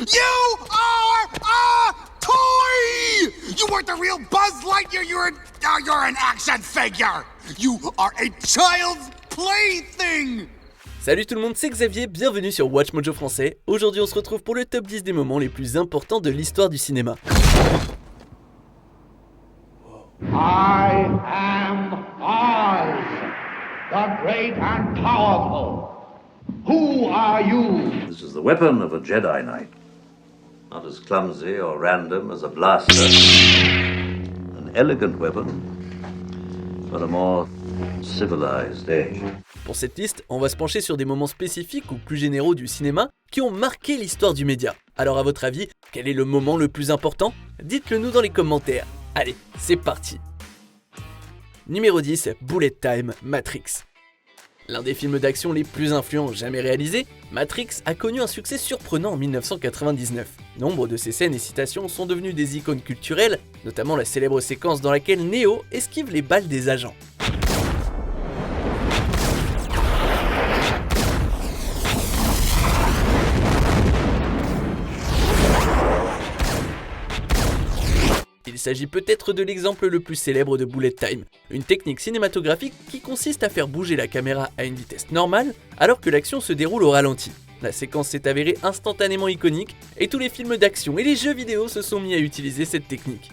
You are a toy! You weren't the real Buzz Lightyear, you're an action figure! You are a child's plaything! Salut tout le monde, c'est Xavier, bienvenue sur Watch Mojo Français. Aujourd'hui on se retrouve pour le top 10 des moments les plus importants de l'histoire du cinéma. I am Oz, the great and powerful. Who are you? This is the weapon of a Jedi Knight. Not as clumsy or random as a blaster. An elegant weapon, but a more civilized age. Pour cette liste, on va se pencher sur des moments spécifiques ou plus généraux du cinéma qui ont marqué l'histoire du média. Alors à votre avis, quel est le moment le plus important? Dites-le nous dans les commentaires. Allez, c'est parti. Numéro 10, Bullet Time, Matrix. L'un des films d'action les plus influents jamais réalisés, Matrix a connu un succès surprenant en 1999. Nombre de ses scènes et citations sont devenues des icônes culturelles, notamment la célèbre séquence dans laquelle Neo esquive les balles des agents. Il s'agit peut-être de l'exemple le plus célèbre de Bullet Time, une technique cinématographique qui consiste à faire bouger la caméra à une vitesse normale alors que l'action se déroule au ralenti. La séquence s'est avérée instantanément iconique et tous les films d'action et les jeux vidéo se sont mis à utiliser cette technique.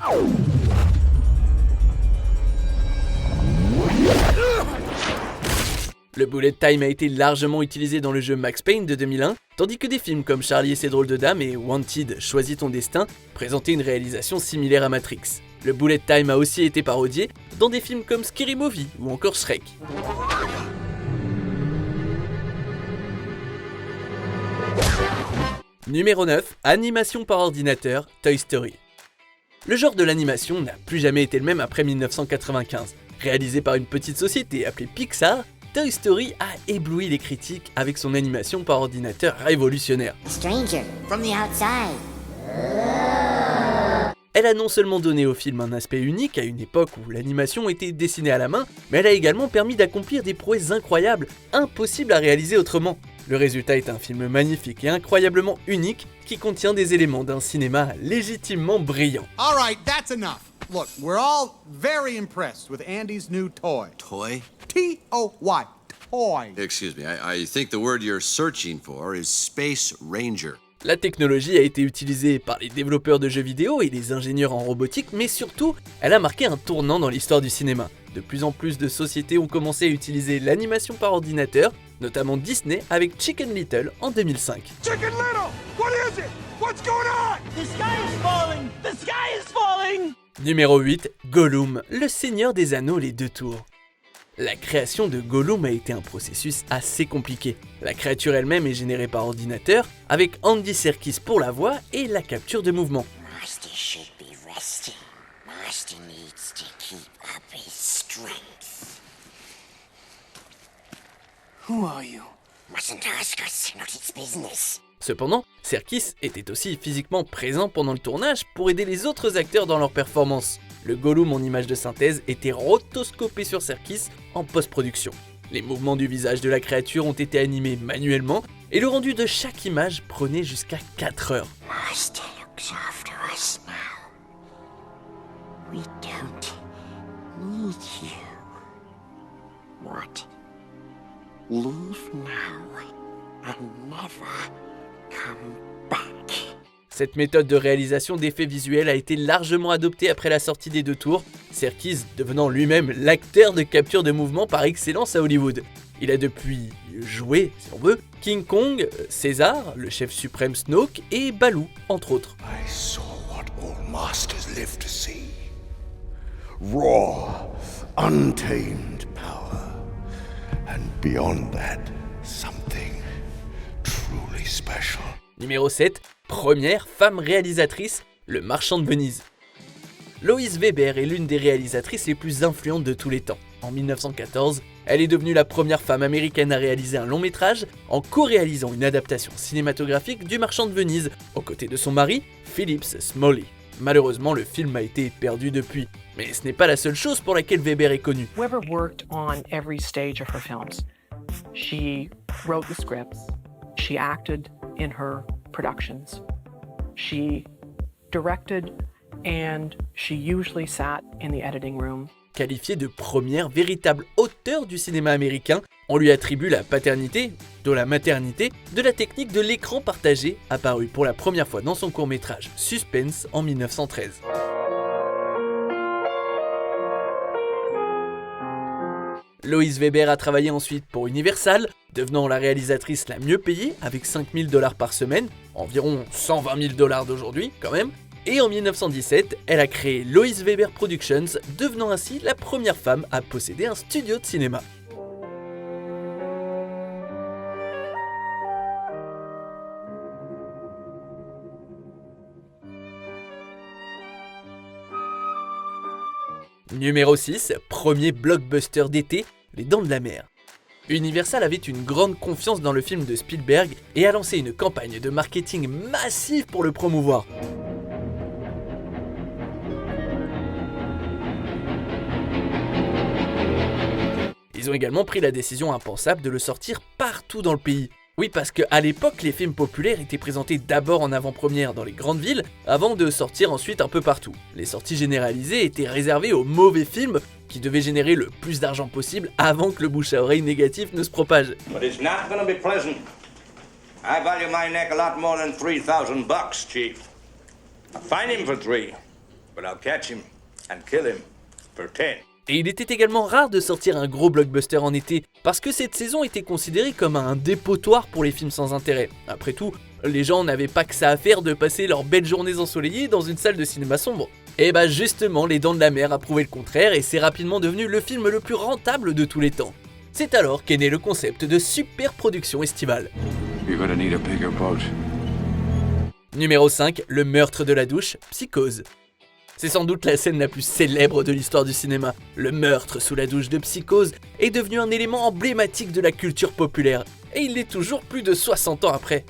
Le Bullet Time a été largement utilisé dans le jeu Max Payne de 2001, tandis que des films comme Charlie et ses drôles de dames et Wanted, Choisis ton destin présentaient une réalisation similaire à Matrix. Le Bullet Time a aussi été parodié dans des films comme Scary Movie ou encore Shrek. Numéro 9, animation par ordinateur, Toy Story. Le genre de l'animation n'a plus jamais été le même après 1995. Réalisé par une petite société appelée Pixar, Toy Story a ébloui les critiques avec son animation par ordinateur révolutionnaire. Stranger from the outside. Elle a non seulement donné au film un aspect unique à une époque où l'animation était dessinée à la main, mais elle a également permis d'accomplir des prouesses incroyables, impossibles à réaliser autrement. Le résultat est un film magnifique et incroyablement unique qui contient des éléments d'un cinéma légitimement brillant. Alright, that's enough. Look, we're all very impressed with Andy's new toy. Toy? T-O-Y. Toy. Excuse me, I think the word you're searching for is Space Ranger. La technologie a été utilisée par les développeurs de jeux vidéo et les ingénieurs en robotique, mais surtout, elle a marqué un tournant dans l'histoire du cinéma. De plus en plus de sociétés ont commencé à utiliser l'animation par ordinateur, notamment Disney avec Chicken Little en 2005. Chicken Little! What is it? What's going on? The sky is falling! The sky is falling! Numéro 8, Gollum, le Seigneur des Anneaux les deux tours. La création de Gollum a été un processus assez compliqué. La créature elle-même est générée par ordinateur, avec Andy Serkis pour la voix et la capture de mouvement. Master should be resting. Master needs to keep up his strength. Who are you? Mustn't ask us, not his business. Cependant, Serkis était aussi physiquement présent pendant le tournage pour aider les autres acteurs dans leur performance. Le Gollum en image de synthèse était rotoscopé sur Serkis en post-production. Les mouvements du visage de la créature ont été animés manuellement et le rendu de chaque image prenait jusqu'à 4 heures. Master looks after us now. We don't need you. What? Leave now and never come back. Cette méthode de réalisation d'effets visuels a été largement adoptée après la sortie des deux tours, Serkis devenant lui-même l'acteur de capture de mouvement par excellence à Hollywood. Il a depuis joué, si on veut, King Kong, César, le chef suprême Snoke et Baloo, entre autres. I saw what all masters live to see. Raw, untamed power. And beyond that, something truly special. Numéro 7, première femme réalisatrice, Le Marchand de Venise. Lois Weber est l'une des réalisatrices les plus influentes de tous les temps. En 1914, elle est devenue la première femme américaine à réaliser un long métrage en co-réalisant une adaptation cinématographique du Marchand de Venise, aux côtés de son mari, Phillips Smalley. Malheureusement, le film a été perdu depuis, mais ce n'est pas la seule chose pour laquelle Weber est connue. Weber worked on every stage of her films. She wrote the scripts, she acted in her productions, She directed, and she usually sat in the editing room. Qualifiée de première véritable auteure du cinéma américain, on lui attribue la paternité, de la maternité, de la technique de l'écran partagé, apparue pour la première fois dans son court-métrage Suspense en 1913. Lois Weber a travaillé ensuite pour Universal, devenant la réalisatrice la mieux payée avec $5 000 par semaine, environ $120 000 d'aujourd'hui quand même. Et en 1917, elle a créé Lois Weber Productions, devenant ainsi la première femme à posséder un studio de cinéma. Numéro 6, premier blockbuster d'été, Les Dents de la Mer. Universal avait une grande confiance dans le film de Spielberg et a lancé une campagne de marketing massive pour le promouvoir. Ils ont également pris la décision impensable de le sortir partout dans le pays. Oui, parce qu'à l'époque, les films populaires étaient présentés d'abord en avant-première dans les grandes villes, avant de sortir ensuite un peu partout. Les sorties généralisées étaient réservées aux mauvais films, qui devaient générer le plus d'argent possible avant que le bouche à oreille négatif ne se propage. But it's not gonna be pleasant. I value my neck a lot more than $3,000, Chief. I'll find him for 3, but I'll catch him and kill him for 10. Et il était également rare de sortir un gros blockbuster en été, parce que cette saison était considérée comme un dépotoir pour les films sans intérêt. Après tout, les gens n'avaient pas que ça à faire de passer leurs belles journées ensoleillées dans une salle de cinéma sombre. Et bah justement, Les Dents de la Mer a prouvé le contraire et c'est rapidement devenu le film le plus rentable de tous les temps. C'est alors qu'est né le concept de super production estivale. Numéro 5, le meurtre de la douche, Psychose. C'est sans doute la scène la plus célèbre de l'histoire du cinéma. Le meurtre sous la douche de Psychose est devenu un élément emblématique de la culture populaire. Et il l'est toujours plus de 60 ans après.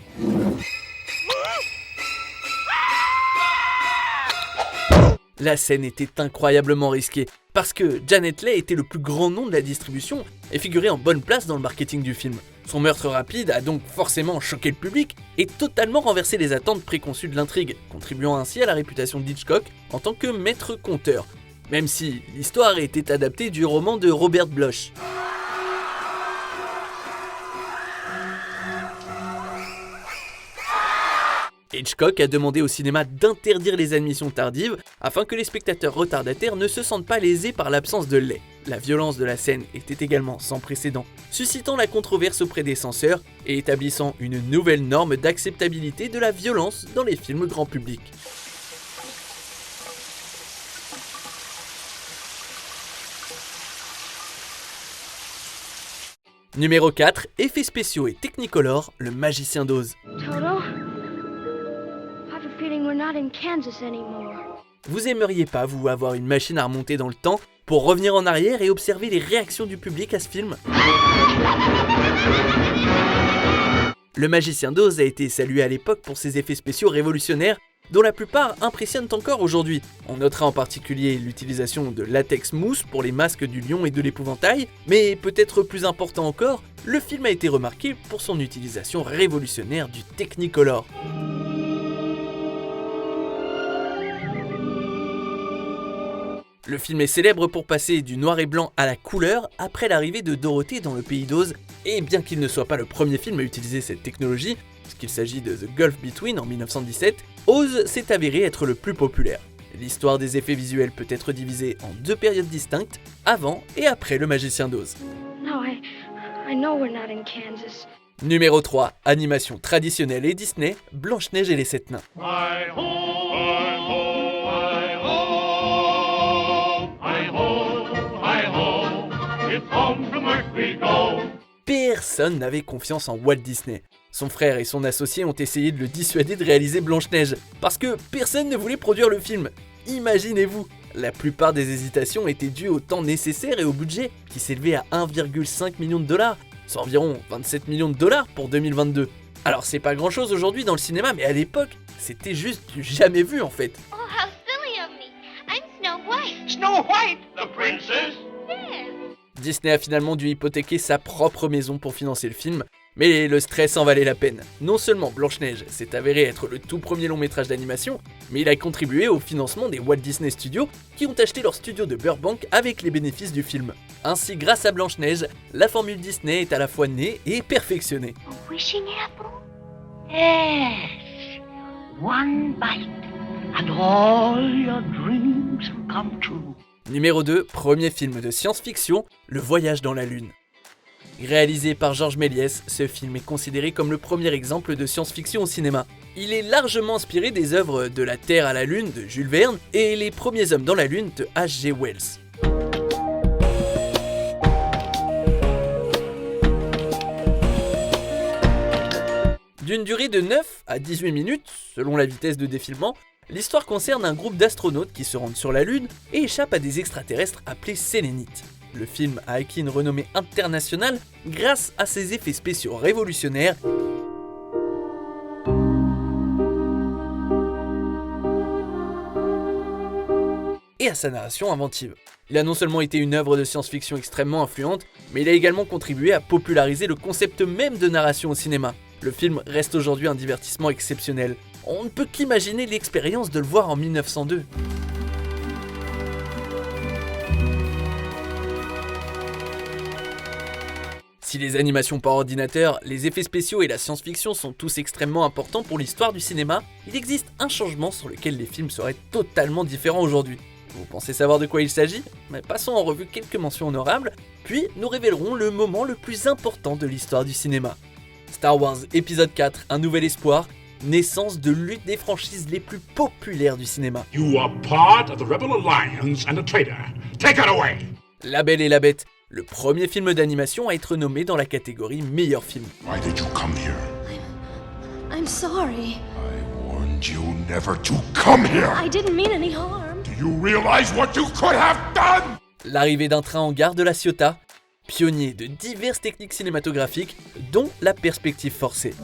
La scène était incroyablement risquée, parce que Janet Leigh était le plus grand nom de la distribution et figurait en bonne place dans le marketing du film. Son meurtre rapide a donc forcément choqué le public et totalement renversé les attentes préconçues de l'intrigue, contribuant ainsi à la réputation d'Hitchcock en tant que maître conteur, même si l'histoire était adaptée du roman de Robert Bloch. Hitchcock a demandé au cinéma d'interdire les admissions tardives afin que les spectateurs retardataires ne se sentent pas lésés par l'absence de lait. La violence de la scène était également sans précédent, suscitant la controverse auprès des censeurs et établissant une nouvelle norme d'acceptabilité de la violence dans les films grand public. Numéro 4, effets spéciaux et Technicolor, Le Magicien d'Oz. Toto, I have a feeling we're not in Kansas anymore. Vous aimeriez pas, vous, avoir une machine à remonter dans le temps pour revenir en arrière et observer les réactions du public à ce film ? Le Magicien d'Oz a été salué à l'époque pour ses effets spéciaux révolutionnaires, dont la plupart impressionnent encore aujourd'hui. On notera en particulier l'utilisation de latex mousse pour les masques du lion et de l'épouvantail, mais peut-être plus important encore, le film a été remarqué pour son utilisation révolutionnaire du Technicolor. Le film est célèbre pour passer du noir et blanc à la couleur après l'arrivée de Dorothée dans le pays d'Oz, et bien qu'il ne soit pas le premier film à utiliser cette technologie, puisqu'il s'agit de The Gulf Between en 1917, Oz s'est avéré être le plus populaire. L'histoire des effets visuels peut être divisée en deux périodes distinctes, avant et après le Magicien d'Oz. No, I know we're not in Kansas. Numéro 3, animation traditionnelle et Disney, Blanche-Neige et les 7 nains. Personne n'avait confiance en Walt Disney. Son frère et son associé ont essayé de le dissuader de réaliser Blanche-Neige, parce que personne ne voulait produire le film. Imaginez-vous, la plupart des hésitations étaient dues au temps nécessaire et au budget, qui s'élevait à 1,5 million de dollars, soit environ 27 millions de dollars pour 2022. Alors c'est pas grand chose aujourd'hui dans le cinéma, mais à l'époque, c'était juste du jamais vu en fait. Oh, how silly of me. I'm Snow White. Snow White, the princess? Yes. Disney a finalement dû hypothéquer sa propre maison pour financer le film, Mais le stress en valait la peine. Non seulement Blanche-Neige s'est avéré être le tout premier long métrage d'animation, mais il a contribué au financement des Walt Disney Studios qui ont acheté leur studio de Burbank avec les bénéfices du film. Ainsi, grâce à Blanche-Neige, la formule Disney est à la fois née et perfectionnée. Wishing apple? Yes. One bite, and all your dreams will come true. Numéro 2, premier film de science-fiction, Le Voyage dans la Lune. Réalisé par Georges Méliès, ce film est considéré comme le premier exemple de science-fiction au cinéma. Il est largement inspiré des œuvres De la Terre à la Lune de Jules Verne et Les Premiers Hommes dans la Lune de H.G. Wells. D'une durée de 9 à 18 minutes, selon la vitesse de défilement, l'histoire concerne un groupe d'astronautes qui se rendent sur la Lune et échappent à des extraterrestres appelés Sélénites. Le film a acquis une renommée internationale grâce à ses effets spéciaux révolutionnaires et à sa narration inventive. Il a non seulement été une œuvre de science-fiction extrêmement influente, mais il a également contribué à populariser le concept même de narration au cinéma. Le film reste aujourd'hui un divertissement exceptionnel. On ne peut qu'imaginer l'expérience de le voir en 1902. Si les animations par ordinateur, les effets spéciaux et la science-fiction sont tous extrêmement importants pour l'histoire du cinéma, il existe un changement sur lequel les films seraient totalement différents aujourd'hui. Vous pensez savoir de quoi il s'agit? Mais passons en revue quelques mentions honorables, puis nous révélerons le moment le plus important de l'histoire du cinéma. Star Wars épisode 4, Un Nouvel Espoir, naissance de l'une des franchises les plus populaires du cinéma. You are part of the Rebel Alliance and a traitor. Take it away! La Belle et la Bête, le premier film d'animation à être nommé dans la catégorie meilleur film. Why did you come here? I'm sorry. I warned you never to come here. I didn't mean any harm. Do you realize what you could have done? L'arrivée d'un train en gare de La Ciotat, pionnier de diverses techniques cinématographiques, dont la perspective forcée.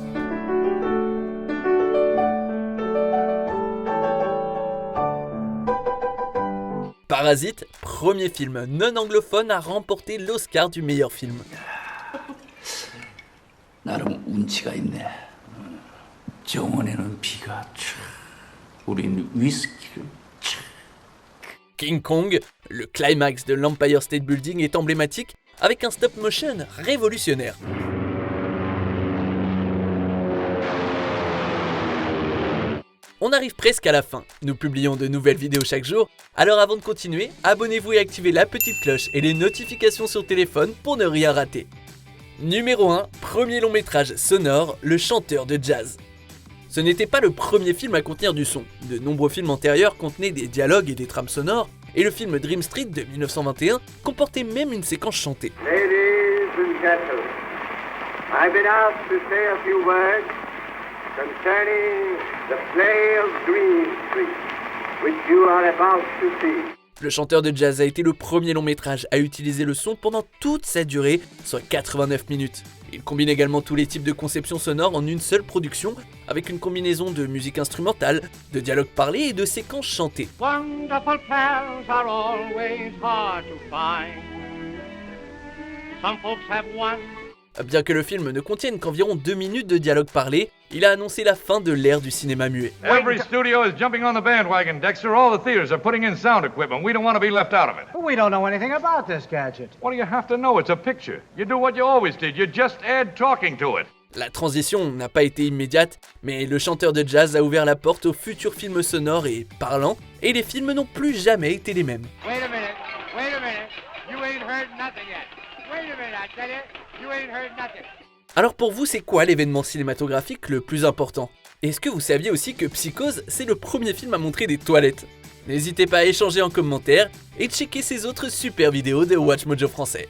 Parasite, premier film non anglophone à remporter l'Oscar du meilleur film. 나름 운치가 있네. 정원에는 비가 촤. 우린 위스키를 촤. King Kong, le climax de l'Empire State Building est emblématique avec un stop motion révolutionnaire. On arrive presque à la fin, nous publions de nouvelles vidéos chaque jour, alors avant de continuer, abonnez-vous et activez la petite cloche et les notifications sur téléphone pour ne rien rater. Numéro 1, premier long métrage sonore, Le Chanteur de Jazz. Ce n'était pas le premier film à contenir du son, de nombreux films antérieurs contenaient des dialogues et des trames sonores, et le film Dream Street de 1921 comportait même une séquence chantée. Ladies and gentlemen, I've been asked to say a few words concerning the play of Dream Street, which you are about to see. Le Chanteur de Jazz a été le premier long métrage à utiliser le son pendant toute sa durée, soit 89 minutes. Il combine également tous les types de conception sonore en une seule production, avec une combinaison de musique instrumentale, de dialogues parlés et de séquences chantées. Wonderful plans are always hard to find. Some folks have one. Bien que le film ne contienne qu'environ 2 minutes de dialogue parlé, il a annoncé la fin de l'ère du cinéma muet. Every studio is jumping on the bandwagon, Dexter. All the theaters are putting in sound equipment. We don't want to be left out of it. We don't know anything about this gadget. What do you have to know? It's a picture. You do what you always did. You just add talking to it. La transition n'a pas été immédiate, mais le Chanteur de Jazz a ouvert la porte aux futurs films sonores et parlants, et les films n'ont plus jamais été les mêmes. Wait a minute. You ain't heard nothing yet. Wait a minute, I tell you. You ain't heard nothing. Alors pour vous, c'est quoi l'événement cinématographique le plus important? Est-ce que vous saviez aussi que Psychose, c'est le premier film à montrer des toilettes? N'hésitez pas à échanger en commentaire et checker ces autres super vidéos de Watch Mojo français.